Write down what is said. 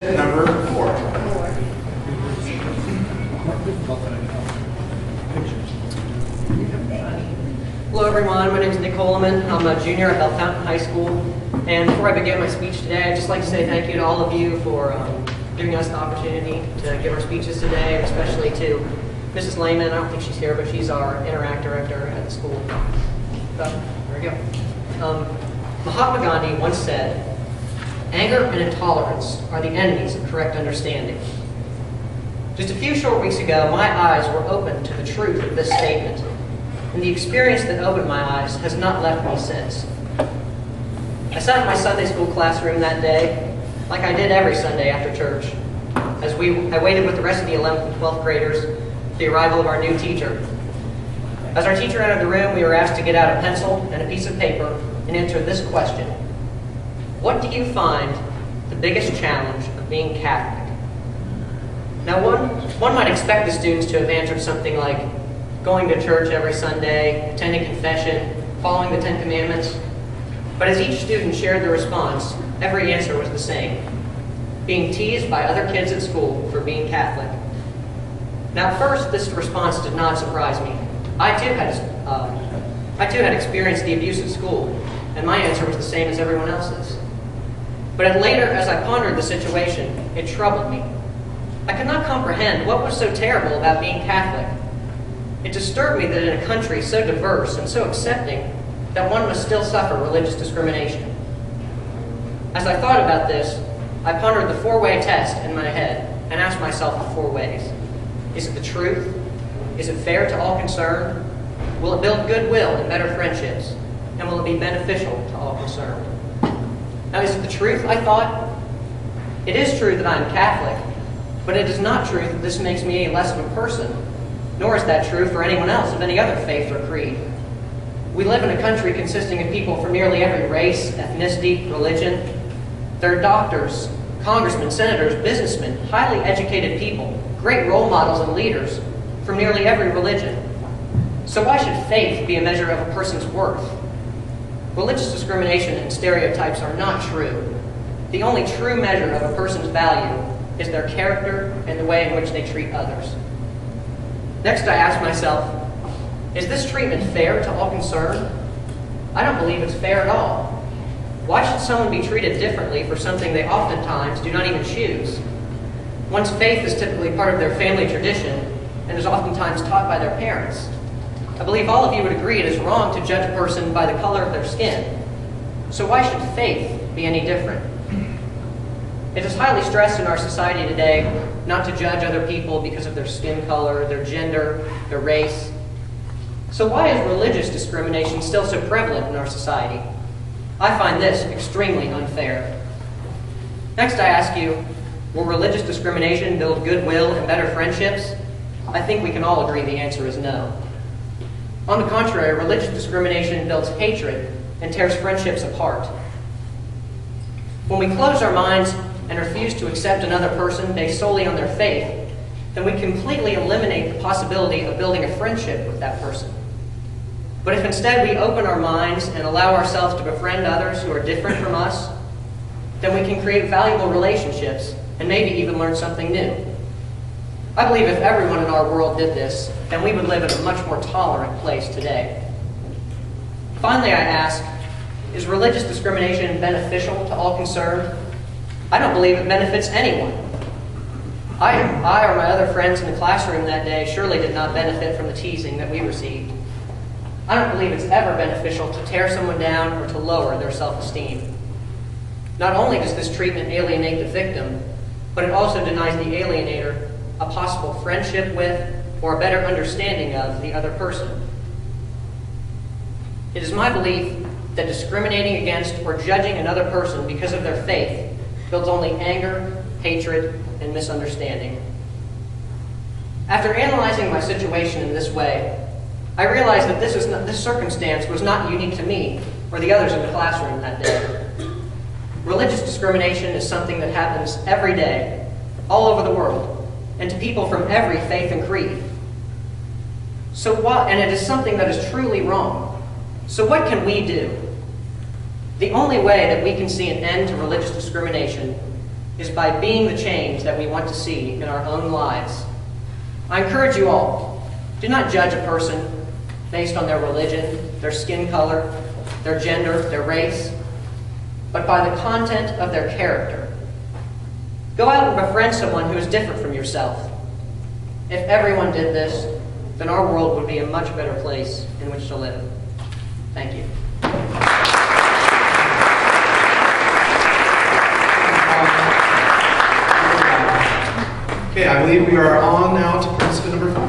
Number 4. Hello everyone, my name is Nick Holoman. I'm a junior at Bellefontaine High School. And before I begin my speech today, I'd just like to say thank you to all of you for giving us the opportunity to give our speeches today, and especially to Mrs. Lehman. I don't think she's here, but she's our interact director at the school. So, there we go. Mahatma Gandhi once said, "Anger and intolerance are the enemies of correct understanding." Just a few short weeks ago, my eyes were opened to the truth of this statement, and the experience that opened my eyes has not left me since. I sat in my Sunday school classroom that day, like I did every Sunday after church, as I waited with the rest of the 11th and 12th graders for the arrival of our new teacher. As our teacher entered the room, we were asked to get out a pencil and a piece of paper and answer this question: what do you find the biggest challenge of being Catholic? Now, one might expect the students to have answered something like going to church every Sunday, attending confession, following the 10 Commandments. But as each student shared their response, every answer was the same: being teased by other kids at school for being Catholic. Now, at first, this response did not surprise me. I too had experienced the abuse at school, and my answer was the same as everyone else's. But later, as I pondered the situation, it troubled me. I could not comprehend what was so terrible about being Catholic. It disturbed me that in a country so diverse and so accepting, that one must still suffer religious discrimination. As I thought about this, I pondered the four-way test in my head and asked myself the 4 ways. Is it the truth? Is it fair to all concerned? Will it build goodwill and better friendships? And will it be beneficial to all concerned? Now, is it the truth, I thought? It is true that I am Catholic, but it is not true that this makes me any less of a person, nor is that true for anyone else of any other faith or creed. We live in a country consisting of people from nearly every race, ethnicity, religion. There are doctors, congressmen, senators, businessmen, highly educated people, great role models and leaders from nearly every religion. So why should faith be a measure of a person's worth? Religious discrimination and stereotypes are not true. The only true measure of a person's value is their character and the way in which they treat others. Next, I asked myself, is this treatment fair to all concerned? I don't believe it's fair at all. Why should someone be treated differently for something they oftentimes do not even choose? One's faith is typically part of their family tradition and is oftentimes taught by their parents. I believe all of you would agree it is wrong to judge a person by the color of their skin. So why should faith be any different? It is highly stressed in our society today not to judge other people because of their skin color, their gender, their race. So why is religious discrimination still so prevalent in our society? I find this extremely unfair. Next, I ask you, will religious discrimination build goodwill and better friendships? I think we can all agree the answer is no. On the contrary, religious discrimination builds hatred and tears friendships apart. When we close our minds and refuse to accept another person based solely on their faith, then we completely eliminate the possibility of building a friendship with that person. But if instead we open our minds and allow ourselves to befriend others who are different from us, then we can create valuable relationships and maybe even learn something new. I believe if everyone in our world did this, then we would live in a much more tolerant place today. Finally, I ask, is religious discrimination beneficial to all concerned? I don't believe it benefits anyone. I or my other friends in the classroom that day surely did not benefit from the teasing that we received. I don't believe it's ever beneficial to tear someone down or to lower their self-esteem. Not only does this treatment alienate the victim, but it also denies the alienator a possible friendship with or a better understanding of the other person. It is my belief that discriminating against or judging another person because of their faith builds only anger, hatred, and misunderstanding. After analyzing my situation in this way, I realized that this circumstance was not unique to me or the others in the classroom that day. Religious discrimination is something that happens every day, all over the world, and to people from every faith and creed. And it is something that is truly wrong. So what can we do? The only way that we can see an end to religious discrimination is by being the change that we want to see in our own lives. I encourage you all, do not judge a person based on their religion, their skin color, their gender, their race, but by the content of their character. Go out and befriend someone who is different from yourself. If everyone did this, then our world would be a much better place in which to live. Thank you. Okay, I believe we are on now to participant number